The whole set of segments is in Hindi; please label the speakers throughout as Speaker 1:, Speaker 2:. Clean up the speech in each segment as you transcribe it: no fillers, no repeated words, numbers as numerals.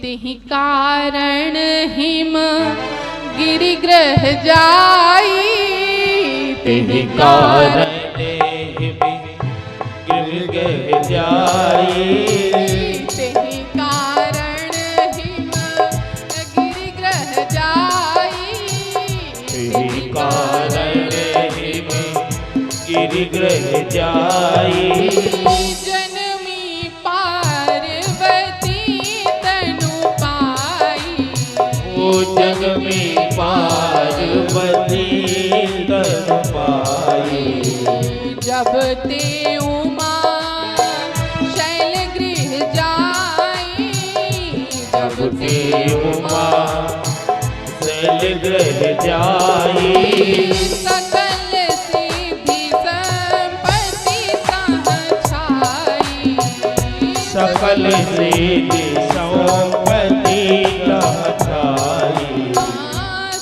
Speaker 1: तेहि कारण हिम गिरिग्रह जाई,
Speaker 2: तेहि कारण हिम गिरिग्रह जाई,
Speaker 1: तेहि कारण हिम गिरिग्रह जाई,
Speaker 2: तेहि कारण हिम गिरिग्रह जाई।
Speaker 1: जनमी पार्वती तनु पाई,
Speaker 2: ओ जनमी पार्वती तनु पाई,
Speaker 1: जब ते उमा शैल गृह जाई,
Speaker 2: जब ते उमा शैल गृह जाई,
Speaker 1: सकल सिद्धि संपत्ति तह छाई,
Speaker 2: सकल सिद्धि संपत्ति तह छाई,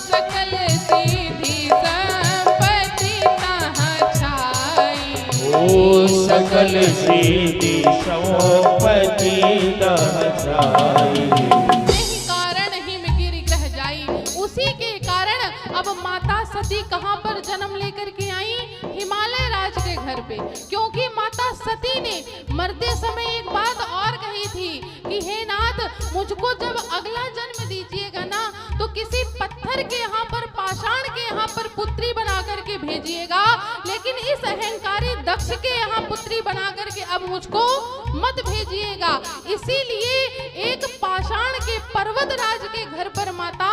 Speaker 1: सकल सिद्धि संपत्ति तह छाई,
Speaker 2: ओ सकल सिद्धि संपत्ति तह छाई।
Speaker 1: यही कारण हिम गिरिग्रह जाई। उसी के कारण अब माता सती कहाँ पर जन्म लेकर के आई? हिमालय राज के घर पे। क्योंकि माता सती ने मरते समय एक बात और कही थी कि हे नाथ, मुझको जब अगला जन्म दीजिएगा ना तो किसी पत्थर के यहाँ पर, पाषाण के यहाँ पर पुत्री बना करके भेजिएगा, लेकिन इस अहंकारी दक्ष के यहाँ पुत्री बना करके अब मुझको मत भेजिएगा। इसीलिए एक पाषाण के पर्वत राज के घर पर माता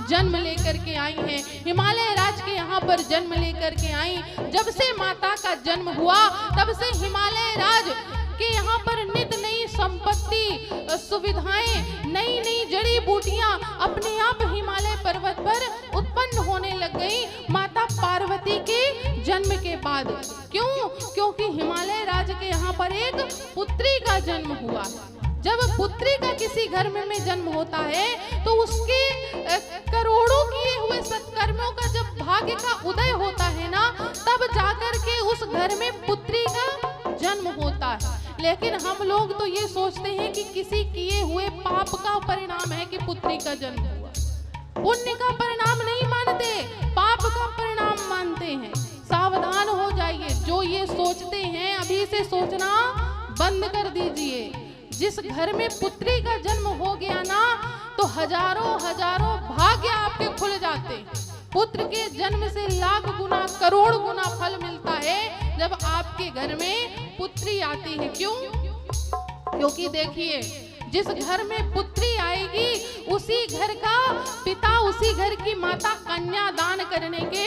Speaker 1: जन्म लेकर के आई हैं, हिमालय राज के यहाँ पर जन्म लेकर के आई। जब से माता का जन्म हुआ तब से हिमालय राज के यहाँ पर नित नई संपत्ति, सुविधाएं, नई नई जड़ी बूटियां अपने आप हिमालय पर्वत पर उत्पन्न होने लग गई माता पार्वती के जन्म के बाद। क्यों? क्योंकि हिमालय राज के यहाँ पर एक पुत्री का जन्म हुआ। जब पुत्री का किसी घर में जन्म होता है तो उसके करोड़ों किए हुए सत्कर्मों का जब भाग्य का उदय होता है ना, तब जाकर के उस घर में पुत्री का जन्म होता है। लेकिन हम लोग तो ये सोचते हैं कि किसी किए हुए पाप का परिणाम है कि पुत्री का जन्म हुआ। पुण्य का परिणाम नहीं मानते, पाप का परिणाम मानते हैं। सावधान हो जाइए, जो ये सोचते हैं अभी से सोचना बंद कर दीजिए। जिस घर में पुत्री का जन्म हो गया ना तो हजारों हजारों भाग्य आपके खुल जाते। पुत्र के जन्म से लाख गुना, करोड़ गुना फल मिलता है जब आपके घर में पुत्री आती है। क्यों? क्योंकि देखिए, जिस घर में पुत्री आएगी उसी घर का पिता, उसी घर की माता कन्या दान करने के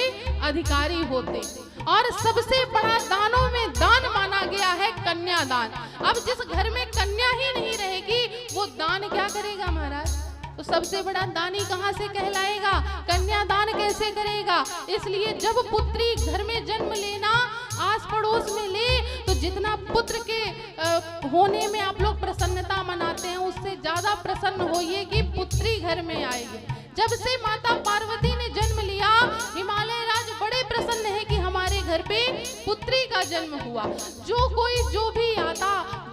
Speaker 1: अधिकारी होते। और सबसे बड़ा दानों में दान माना गया है कन्यादान। अब जिस घर में कन्या ही नहीं रहेगी वो दान क्या करेगा महाराज? तो सबसे बड़ा दानी कहाँ से कहलाएगा? कन्यादान कैसे करेगा? इसलिए जब पुत्री घर में जन्म लेना, आस पड़ोस में ले, तो जितना पुत्र के होने में आप लोग प्रसन्नता मनाते हैं उससे ज्यादा प्रसन्न होइए कि पुत्री घर में आएगी। जब से माता पार्वती ने जन्म लिया, हिमालय राज बड़े प्रसन्न है कि हमारे घर पे पुत्री का जन्म हुआ। जो कोई जो भी आता,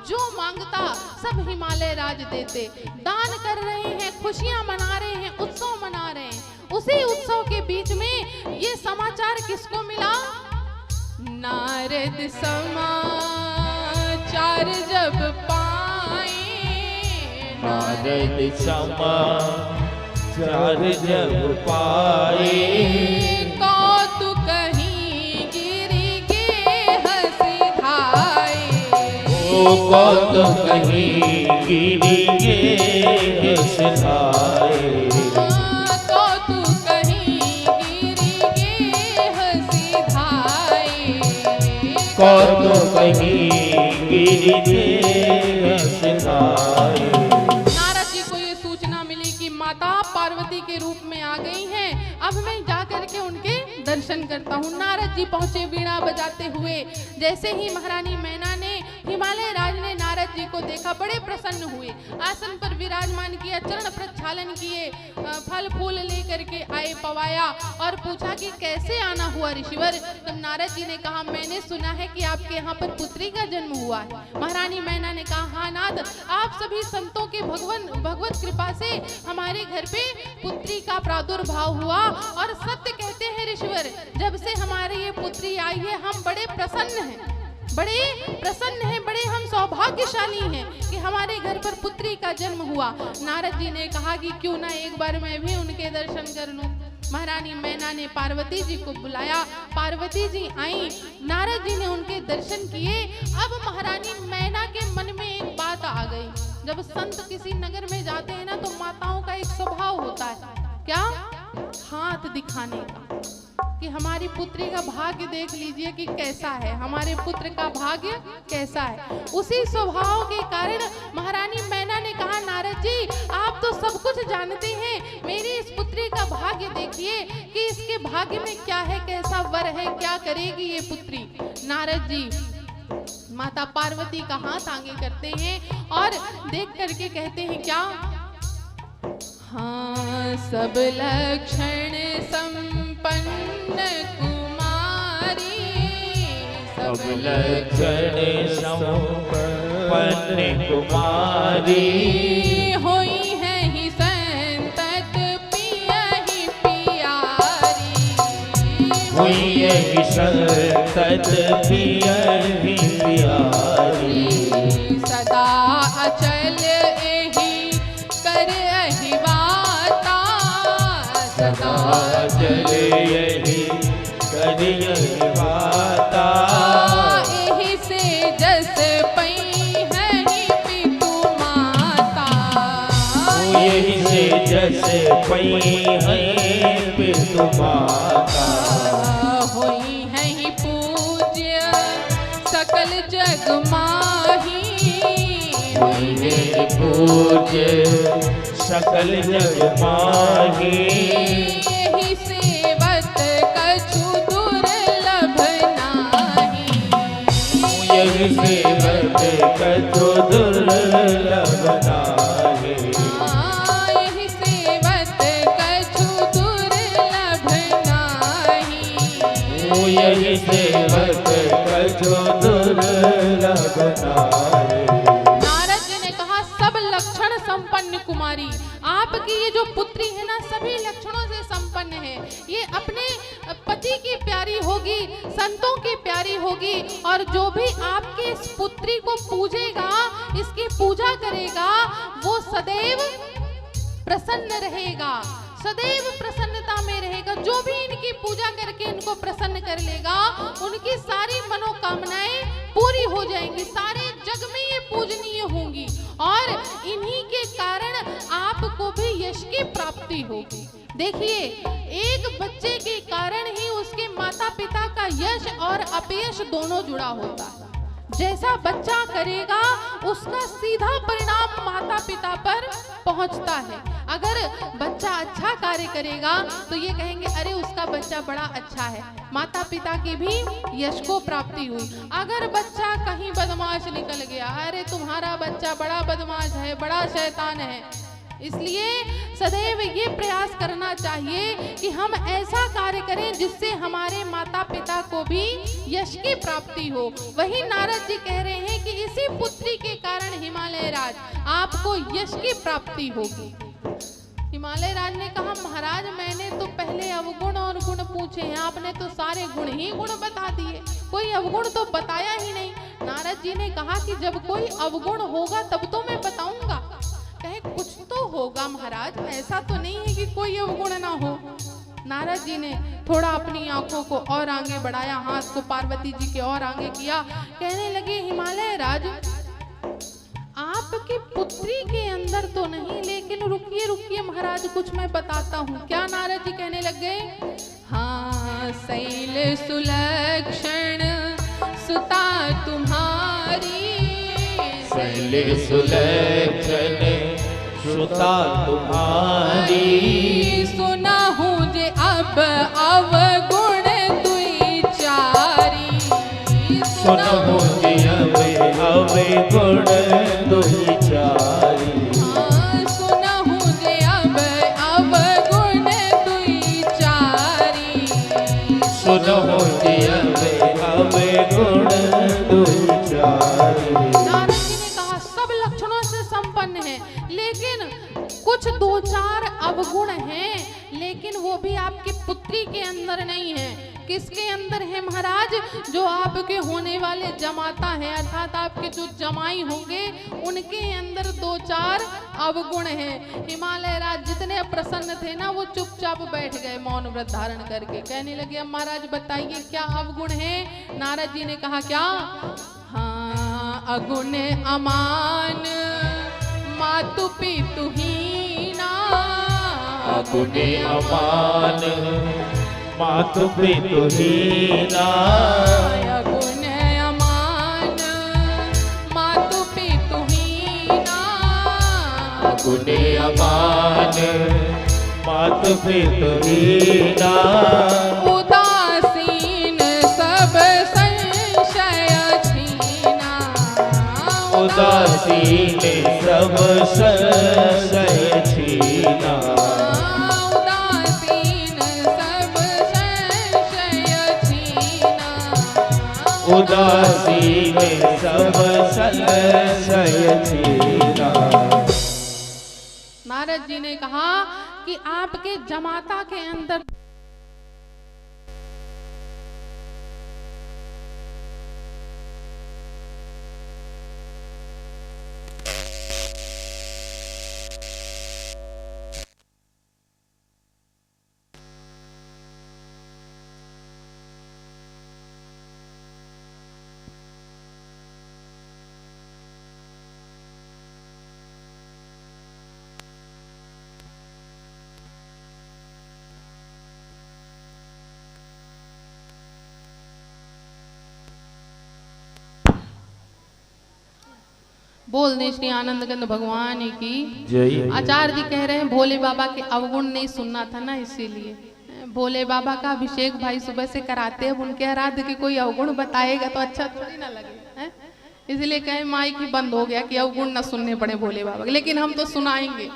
Speaker 1: जो मांगता, सब हिमालय राज देते। दान कर रहे हैं, खुशियां मना रहे हैं, उत्सव मना रहे हैं। उसी उत्सव के बीच में ये समाचार किसको मिला? नारद समाचार जब पाए,
Speaker 2: नारद समाचार जब पाए,
Speaker 1: कौतुक कहीं गिरि के हंसी धाए,
Speaker 2: ओ कौतुक कहीं गिरि के हंसी धाए,
Speaker 1: कौतुक कहीं गिरि के हंसी धाए,
Speaker 2: कौतुक कहीं गिरि के हंसी धाए।
Speaker 1: माता पार्वती के रूप में आ गई हैं। अब मैं जाकर के उनके दर्शन करता हूँ। नारद जी पहुँचे वीणा बजाते हुए। जैसे ही महारानी मैना ने, हिमालय राज ने नारद नारद जी को देखा, बड़े प्रसन्न हुए, आसन पर विराजमान किया, चरण प्रक्षालन किए, फल फूल लेकर के आए, पवाया और पूछा कि कैसे आना हुआ ऋषिवर। तब नारद जी ने कहा, मैंने सुना है कि आपके यहाँ पर पुत्री का जन्म हुआ है। महारानी मैना ने कहा, हाँ नाथ, आप सभी संतों के भगवत कृपा से हमारे घर पे पुत्री का प्रादुर्भाव हुआ और सत्य कहते हैं ऋषिवर, जब से हमारी ये पुत्री आई है हम बड़े प्रसन्न हैं, बड़े हम सौभाग्यशाली हैं कि हमारे घर पर पुत्री का जन्म हुआ। नारद जी ने कहा कि क्यों ना एक बार मैं भी उनके दर्शन कर लूं। महारानी मैना ने पार्वती जी को बुलाया, पार्वती जी आई, नारद जी ने उनके दर्शन किए। अब महारानी मैना के मन में एक बात आ गई, जब संत किसी नगर में जाते हैं ना तो माताओं का एक स्वभाव होता है, क्या, हाथ दिखाने का, कि हमारी पुत्री का भाग्य देख लीजिए कि कैसा है, हमारे पुत्र का भाग्य कैसा है। उसी स्वभाव के कारण महारानी मैना ने कहा, नारद जी आप तो सब कुछ जानते हैं, मेरी इस पुत्री का भाग्य देखिए कि इसके भाग्य में क्या है, कैसा वर है, क्या करेगी ये पुत्री। नारद जी माता पार्वती का हाथ आगे करते हैं और देख करके कहते हैं, क्या, हाँ सब लक्षण संपन्न कुमारी,
Speaker 2: सब लक्षण संपन्न कुमारी,
Speaker 1: होई है ही संतत पिया ही प्यारी,
Speaker 2: हुई है संतत पिया ही प्यारी,
Speaker 1: सदा अचल एहि कर अहिवाता,
Speaker 2: सदा अचल एहि कर अहिवाता,
Speaker 1: एहि से जस पई है ही पितु माता,
Speaker 2: यही से जस पई है पितु माता,
Speaker 1: होई है ही पूज्य सकल जग माही,
Speaker 2: होई है पूज्य सकल जग माही,
Speaker 1: यही सेवत कछु दुर्लभ नाही,
Speaker 2: यही सेवत कछु दुर्लभ नाही,
Speaker 1: यही सेवत कछु दुर्लभ नाही,
Speaker 2: यही सेवत कछु दुर्लभ नाही।
Speaker 1: नारद जी ने कहा, सब लक्षण संपन्न कुमारी, आपकी ये जो पुत्री है ना सभी लक्षणों से संपन्न है, ये अपने पति की प्यारी होगी, संतों की प्यारी होगी, और जो भी आपके इस पुत्री को पूजेगा, इसकी पूजा करेगा, वो सदैव प्रसन्न रहेगा, सदैव प्रसन्नता में रहेगा। जो भी इनकी पूजा करके इनको प्रसन्न कर लेगा, उनकी सारी मनोकामनाएं पूरी हो जाएंगी, सारे जग में ये पूजनीय होंगी, और इन्हीं के कारण आपको भी यश की प्राप्ति होगी। देखिए, एक बच्चे के कारण ही उसके माता पिता का यश और अपयश दोनों जुड़ा होता है। जैसा बच्चा करेगा उसका सीधा परिणाम माता पिता पर पहुंचता है। अगर बच्चा अच्छा कार्य करेगा तो ये कहेंगे, अरे उसका बच्चा बड़ा अच्छा है, माता पिता की भी यश को प्राप्ति हुई। अगर बच्चा कहीं बदमाश निकल गया, अरे तुम्हारा बच्चा बड़ा बदमाश है, बड़ा शैतान है। इसलिए सदैव ये प्रयास करना चाहिए कि हम ऐसा कार्य करें जिससे हमारे माता पिता को भी यश की प्राप्ति हो। वही नारद जी कह रहे हैं कि इसी पुत्री के कारण हिमालय राज आपको यश की प्राप्ति होगी। हिमालय राज ने कहा, महाराज मैंने तो पहले अवगुण और गुण पूछे हैं, आपने तो सारे गुण ही गुण बता दिए, कोई अवगुण तो बताया ही नहीं। नारद जी ने कहा कि जब कोई अवगुण होगा तब तो मैं बताऊंगा। कहे, कुछ तो होगा महाराज, ऐसा तो नहीं है कि कोई अवगुण ना हो। नारद जी ने थोड़ा अपनी आंखों को और आगे बढ़ाया, हाथ को पार्वती जी के और आगे किया, कहने लगे, हिमालय राज आपकी पुत्री के अंदर तो नहीं, लेकिन रुकिए रुकिए महाराज, कुछ मैं बताता हूँ। क्या नारद जी कहने लग गए? हाँ, शैल सुलक्षण सुता तुम्हारी,
Speaker 2: शैल सुलक्षण सुता तुम्हारी,
Speaker 1: सुना हूँ जे अब अवगुण दुई चारी,
Speaker 2: सुना हूँ जे अब अवगुण
Speaker 1: कुछ दो चार अवगुण हैं, लेकिन वो भी आपकी पुत्री के अंदर नहीं है। किसके अंदर है महाराज? जो आपके होने वाले जमाता है, अर्थात आपके जो जमाई होंगे, उनके अंदर दो चार अवगुण हैं। हिमालय राज जितने प्रसन्न थे ना, वो चुपचाप बैठ गए मौन व्रत धारण करके। कहने लगे अब महाराज बताइए क्या अवगुण है? नारद जी ने कहा क्या? हाँ, अगुण अमान मातु पितु हीना।
Speaker 2: अगुण अमान मातु पितु हीना।
Speaker 1: अगुण अमान मातु पितु हीना।
Speaker 2: अगुण अमान मातु पितु हीना।
Speaker 1: उदासीन सब संशय छीना।
Speaker 2: उदासीन सब संशय छीना।
Speaker 1: उदासीन सब संशय छीना।
Speaker 2: उदासीन सब संशय छीना।
Speaker 1: नारद जी ने कहा कि आपके जमाता के अंदर बोल दे श्री आनंदगंध भगवान की
Speaker 2: जय।
Speaker 1: आचार्य जी कह रहे हैं भोले बाबा के अवगुण नहीं सुनना था ना, इसीलिए भोले बाबा का अभिषेक भाई सुबह से कराते हैं। अब उनके आराध्य के कोई अवगुण बताएगा तो अच्छा थोड़ी ना लगे, हैं? इसलिए कहे माइक ही बंद हो गया कि अवगुण ना सुनने पड़े भोले बाबा के। लेकिन हम तो सुनाएंगे,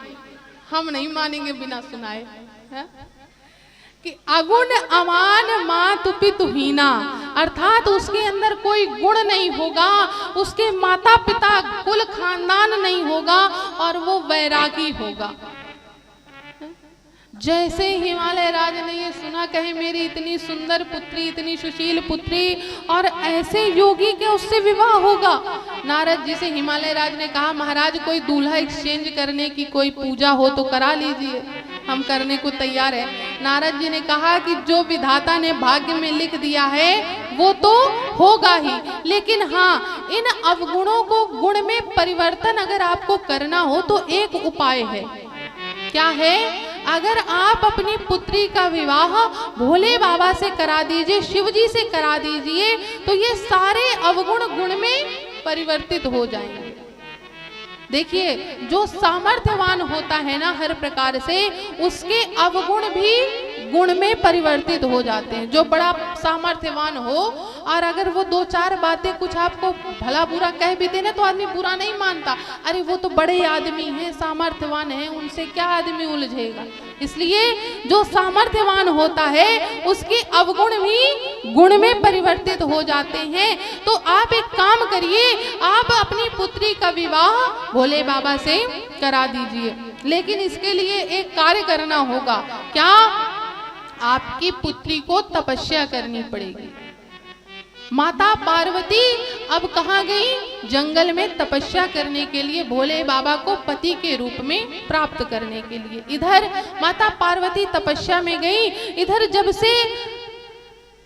Speaker 1: हम नहीं मानेंगे बिना सुनाए, हैं? कि अगुण अमान मातु पितु हीना, अर्थात उसके अंदर कोई गुण नहीं होगा, उसके माता पिता कुल खानदान नहीं होगा और वो वैरागी होगा। जैसे हिमालय राज ने ये सुना, कहे मेरी इतनी सुंदर पुत्री, इतनी सुशील पुत्री और ऐसे योगी के उससे विवाह होगा। नारद जी से हिमालय राज ने कहा महाराज कोई दूल्हा एक्सचेंज करने की कोई पूजा हो तो करा लीजिए, हम करने को तैयार है। नारद जी ने कहा कि जो विधाता ने भाग्य में लिख दिया है वो तो होगा ही, लेकिन हाँ इन अवगुणों को गुण में परिवर्तन अगर आपको करना हो तो एक उपाय है। क्या है? अगर आप अपनी पुत्री का विवाह भोले बाबा से करा दीजिए, शिव जी से करा दीजिए, तो ये सारे अवगुण गुण में परिवर्तित हो जाएंगे। देखिए जो सामर्थ्यवान होता है ना हर प्रकार से, उसके अवगुण भी गुण में परिवर्तित हो जाते हैं। जो बड़ा सामर्थ्यवान हो और अगर वो दो चार बातें कुछ आपको भला बुरा कह भी देना तो आदमी बुरा नहीं मानता, अरे वो तो बड़े आदमी हैं, सामर्थ्यवान हैं, उनसे क्या आदमी उलझेगा। इसलिए जो सामर्थ्यवान होता है उसके अवगुण भी गुण में परिवर्तित हो जाते हैं। तो आप एक काम करिए, आप अपनी पुत्री का विवाह भोले बाबा से करा दीजिए, लेकिन इसके लिए एक कार्य करना होगा। क्या? आपकी पुत्री को तपस्या करनी पड़ेगी। माता पार्वती अब कहाँ गई? जंगल में तपस्या करने के लिए, भोले बाबा को पति के रूप में प्राप्त करने के लिए। इधर माता पार्वती तपस्या में गई, इधर जब से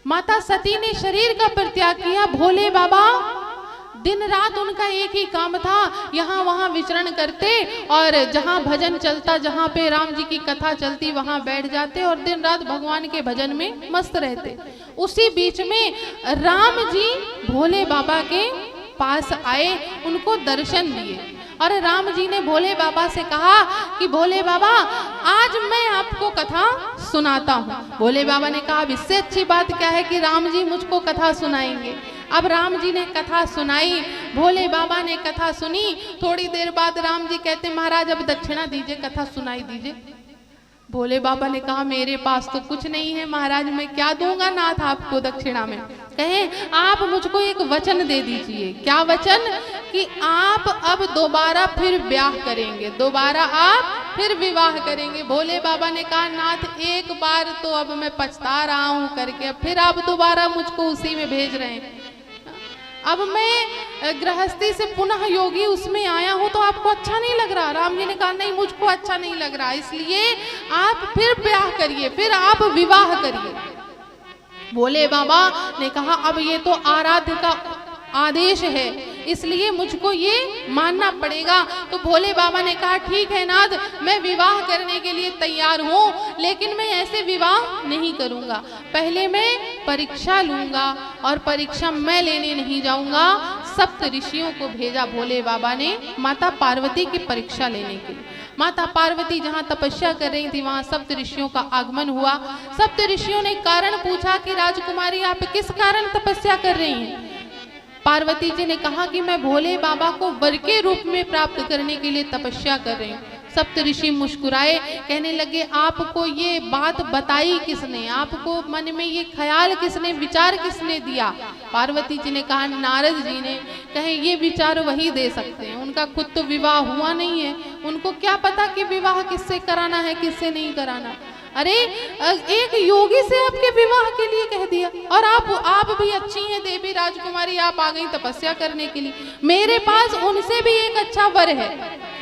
Speaker 1: माता सती ने शरीर का परित्याग किया, भोले बाबा दिन रात उनका एक ही काम था, यहाँ वहाँ विचरण करते और जहाँ भजन चलता, जहाँ पे राम जी की कथा चलती वहाँ बैठ जाते और दिन रात भगवान के भजन में मस्त रहते। उसी बीच में राम जी भोले बाबा के पास आए, उनको दर्शन दिए और राम जी ने भोले बाबा से कहा कि भोले बाबा आज मैं आपको कथा सुनाता हूँ। भोले बाबा ने कहा अब इससे अच्छी बात क्या है कि राम जी मुझको कथा सुनाएंगे। अब राम जी ने कथा सुनाई, भोले बाबा ने कथा सुनी। थोड़ी देर बाद राम जी कहते महाराज अब दक्षिणा दीजिए, कथा सुनाई दीजिए। भोले बाबा ने कहा मेरे पास तो कुछ नहीं है महाराज, मैं क्या दूंगा नाथ आपको दक्षिणा में। कहे आप मुझको एक वचन दे दीजिए। क्या वचन? कि आप अब दोबारा फिर ब्याह करेंगे, दोबारा आप फिर विवाह करेंगे। भोले बाबा ने कहा नाथ एक बार तो अब मैं पछता रहा हूं करके, अब फिर आप दोबारा मुझको उसी में भेज रहे हैं। अब मैं गृहस्थी से पुनः योगी उसमें आया हूं तो आपको अच्छा नहीं लग रहा? राम जी ने कहा नहीं मुझको अच्छा नहीं लग रहा, इसलिए आप फिर ब्याह करिए, फिर आप विवाह करिए। भोले बाबा ने कहा अब ये तो आराध्य का आदेश है, इसलिए मुझको ये मानना पड़ेगा। तो भोले बाबा ने कहा ठीक है नाथ, मैं विवाह करने के लिए तैयार हूँ, लेकिन मैं ऐसे विवाह नहीं करूँगा। पहले मैं परीक्षा लूँगा और परीक्षा मैं लेने नहीं जाऊँगा। सप्त ऋषियों को भेजा भोले बाबा ने माता पार्वती की परीक्षा लेने के लिए। माता पार्वती जहाँ तपस्या कर रही थी वहाँ सप्त ऋषियों का आगमन हुआ। सप्त ऋषियों ने कारण पूछा कि राजकुमारी आप किस कारण तपस्या कर रही हैं? पार्वती जी ने कहा कि मैं भोले बाबा को वर के रूप में प्राप्त करने के लिए तपस्या कर रही हूँ। सप्त ऋषि मुस्कुराए, कहने लगे आपको ये बात बताई किसने? आपको मन में ये ख्याल किसने, विचार किसने दिया? पार्वती जी ने कहा नारद जी ने। कहे ये विचार वही दे सकते हैं, उनका खुद तो विवाह हुआ नहीं है, उनको क्या पता कि विवाह किससे कराना है किससे नहीं कराना। अरे एक योगी से आपके विवाह के लिए कह दिया, और आप भी अच्छी हैं देवी राजकुमारी, आप आ गई तपस्या करने के लिए। मेरे पास उनसे भी एक अच्छा वर है।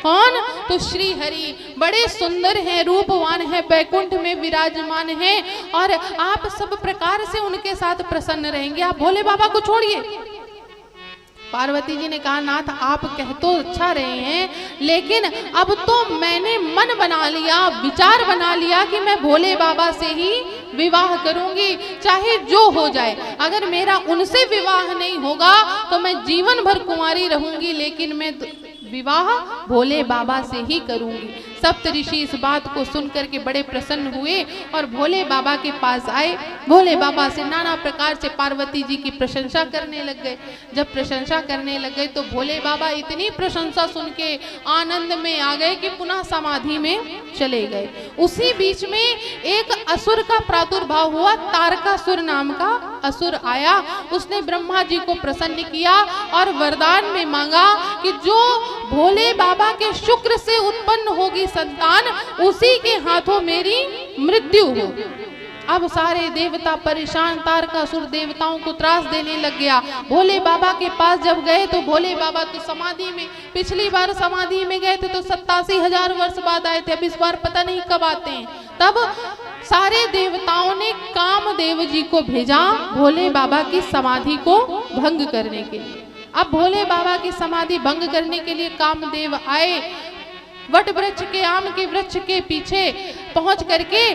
Speaker 1: कौन? तो श्री हरि, बड़े सुंदर हैं, रूपवान हैं, बैकुंठ में विराजमान हैं, और आप सब प्रकार से उनके साथ प्रसन्न रहेंगे। आप भोले बाबा को छोड़िए। पार्वती जी ने कहा नाथ आप कह तो अच्छा रहे हैं, लेकिन अब तो मैंने मन बना लिया, विचार बना लिया कि मैं भोले बाबा से ही विवाह करूंगी, चाहे जो हो जाए। अगर मेरा उनसे विवाह नहीं होगा तो मैं जीवन भर कुंवारी रहूंगी, लेकिन मैं विवाह भोले बाबा से ही करूंगी। सप्त ऋषि इस बात को सुनकर के बड़े प्रसन्न हुए और भोले बाबा के पास आए। भोले बाबा से नाना प्रकार से पार्वती जी की प्रशंसा करने लग गए। जब प्रशंसा करने लग गए तो भोले बाबा इतनी प्रशंसा सुन के आनंद में आ गए कि पुनः समाधि में चले गए। उसी बीच में एक असुर का प्रादुर्भाव हुआ। तारकासुर नाम का असुर आया, उसने ब्रह्मा जी को प्रसन्न किया और वरदान में मांगा कि जो भोले बाबा के शुक्र से उत्पन्न होगी संतान, उसी के हाथों मेरी मृत्यु हो। अब सारे देवता परेशान, तारकासुर देवताओं को त्रास देने लग गया। भोले बाबा के पास जब गए तो भोले बाबा तो समाधि में, पिछली बार समाधि में गए थे तो 87,000 वर्ष बाद आए थे, अब इस बार पता नहीं कब आते हैं। तब सारे देवताओं ने कामदेव जी को भेजा भोले बाबा की समाधि को भंग करने के लिए। अब भोले बाबा की समाधि भंग करने के लिए कामदेव आए। वट वृक्ष के, आम के वृक्ष के पीछे पहुंच करके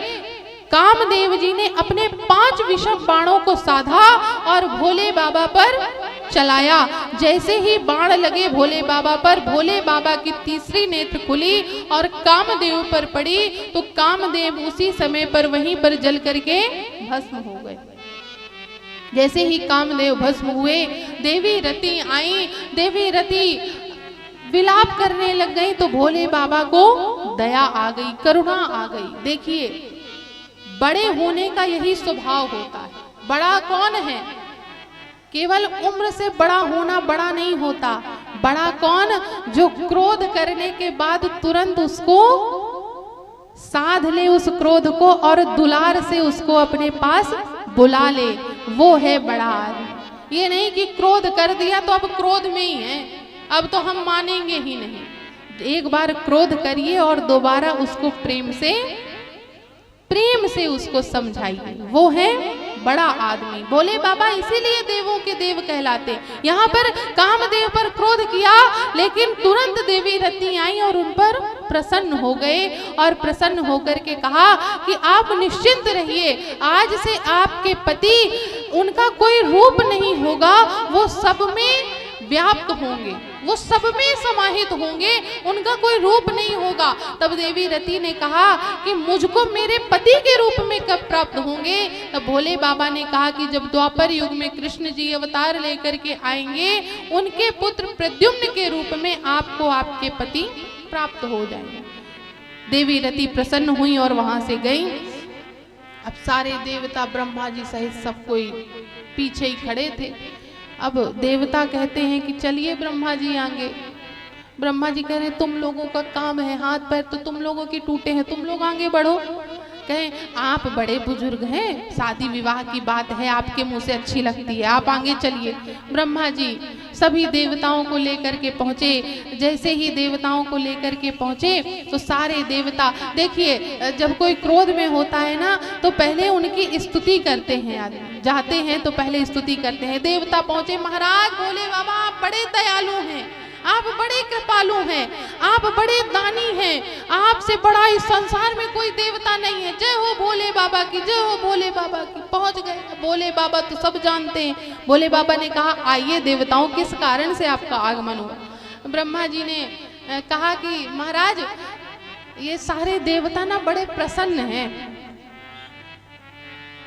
Speaker 1: कामदेव जी ने अपने 5 विषम बाणों को साधा और भोले बाबा पर चलाया। जैसे ही बाण लगे भोले बाबा पर, भोले बाबा की तीसरी नेत्र खुली और कामदेव पर पड़ी, तो कामदेव उसी समय पर वहीं पर जल करके भस्म हो गए। जैसे ही कामदेव भस्म हुए, देवी रति आई। देवी रति विलाप करने लग गई तो भोले बाबा को दया आ गई, करुणा आ गई। देखिए, बड़े होने का यही स्वभाव होता है। बड़ा कौन है? केवल उम्र से बड़ा होना बड़ा नहीं होता। बड़ा कौन? जो क्रोध करने के बाद तुरंत उसको साध ले, उस क्रोध को, और दुलार से उसको अपने पास बुला ले, वो है बड़ा आदमी। ये नहीं कि क्रोध कर दिया तो अब क्रोध में ही है, अब तो हम मानेंगे ही नहीं। एक बार क्रोध करिए और दोबारा उसको प्रेम से उसको समझाइए, वो है बड़ा आदमी। भोले बाबा इसीलिए देवों के देव कहलाते। यहाँ पर कामदेव पर क्रोध किया, लेकिन तुरंत देवी रति आई और उन पर प्रसन्न हो गए और प्रसन्न होकर के कहा कि आप निश्चिंत रहिए, आज से आपके पति, उनका कोई रूप नहीं होगा, वो सब में व्याप्त होंगे, वो सब में समाहित होंगे, उनका कोई रूप नहीं होगा। तब देवी रति ने कहा कि मुझको मेरे पति के रूप में कब प्राप्त होंगे? तब भोले बाबा ने कहा कि जब द्वापर युग में कृष्ण जी अवतार लेकर के आएंगे, उनके पुत्र प्रद्युम्न के रूप में आपको आपके पति प्राप्त हो जाएंगे। देवी रति प्रसन्न हुई और वहां से गई। अब सारे देवता ब्रह्मा जी सहित सब कोई पीछे ही खड़े थे। अब देवता कहते हैं कि चलिए ब्रह्मा जी आगे। ब्रह्मा जी कह रहे तुम लोगों का काम है, हाथ पैर तो तुम लोगों के टूटे हैं, तुम लोग आगे बढ़ो। कहें आप बड़े बुजुर्ग हैं, शादी विवाह की बात है, आपके मुंह से अच्छी लगती है, आप आगे चलिए। ब्रह्मा जी सभी देवताओं को लेकर के पहुंचे। जैसे ही देवताओं को लेकर के पहुंचे तो सारे देवता, देखिए जब कोई क्रोध में होता है ना तो पहले उनकी स्तुति करते हैं, आदमी जाते हैं तो पहले स्तुति करते हैं। देवता पहुंचे, महाराज भोले बाबा आप बड़े दयालु हैं, आप बड़े कृपालु हैं, आप बड़े दानी हैं, आपसे बड़ा इस संसार में कोई देवता नहीं है, जय हो भोले बाबा की, जय हो भोले बाबा की। पहुंच गए भोले बाबा तो सब जानते हैं। भोले बाबा ने कहा आइए देवताओं, किस कारण से आपका आगमन हुआ। ब्रह्मा जी ने कहा कि महाराज ये सारे देवता ना बड़े प्रसन्न हैं।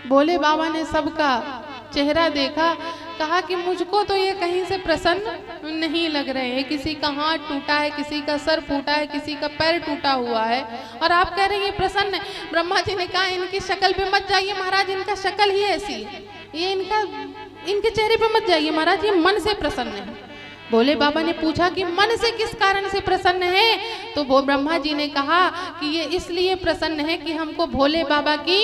Speaker 1: भोले बाबा ने सबका चेहरा देखा, कहा कि मुझको तो ये कहीं से प्रसन्न नहीं लग रहे हैं। किसी का हाथ टूटा है, किसी का सर फूटा है, किसी का पैर टूटा हुआ है और आप कह रहे हैं ये प्रसन्न है। ब्रह्मा जी ने कहा इनकी शक्ल पे मत जाइए महाराज, इनका शक्ल ही ऐसी है, ये इनके चेहरे पे मत जाइए महाराज, ये मन से प्रसन्न है। भोले बाबा ने पूछा कि मन से किस कारण से प्रसन्न है, तो वो ब्रह्मा जी ने कहा कि ये इसलिए प्रसन्न है कि हमको भोले बाबा की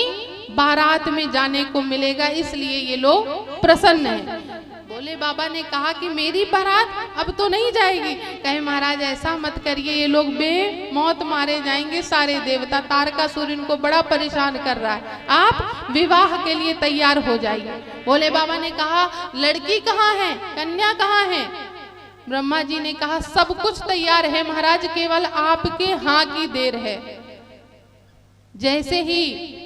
Speaker 1: बारात में जाने को मिलेगा, इसलिए ये लोग प्रसन्न हैं। भोले बाबा ने कहा कि मेरी बारात अब तो नहीं जाएगी। कहे महाराज ऐसा मत करिए, ये लोग बेमौत मारे जाएंगे सारे देवता, तारकासुर इनको बड़ा परेशान कर रहा है, आप विवाह के लिए तैयार हो जाइए। भोले बाबा ने कहा लड़की कहाँ है, कन्या कहाँ है। ब्रह्मा जी ने कहा सब कुछ तैयार है महाराज, केवल आपके हाँ की देर है। जैसे ही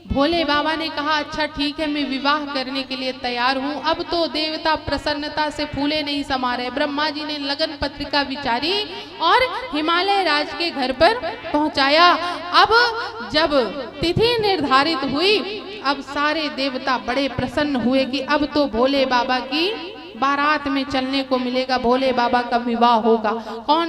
Speaker 1: भोले बाबा ने कहा अच्छा ठीक है मैं विवाह करने के लिए तैयार हूँ, अब तो देवता प्रसन्नता से फूले नहीं समा रहे। ब्रह्मा जी ने लगन पत्रिका विचारी और हिमालय राज के घर पर पहुंचाया। अब जब तिथि निर्धारित हुई, अब सारे देवता बड़े प्रसन्न हुए कि अब तो भोले बाबा की बारात में चलने को मिलेगा, भोले बाबा का विवाह होगा। कौन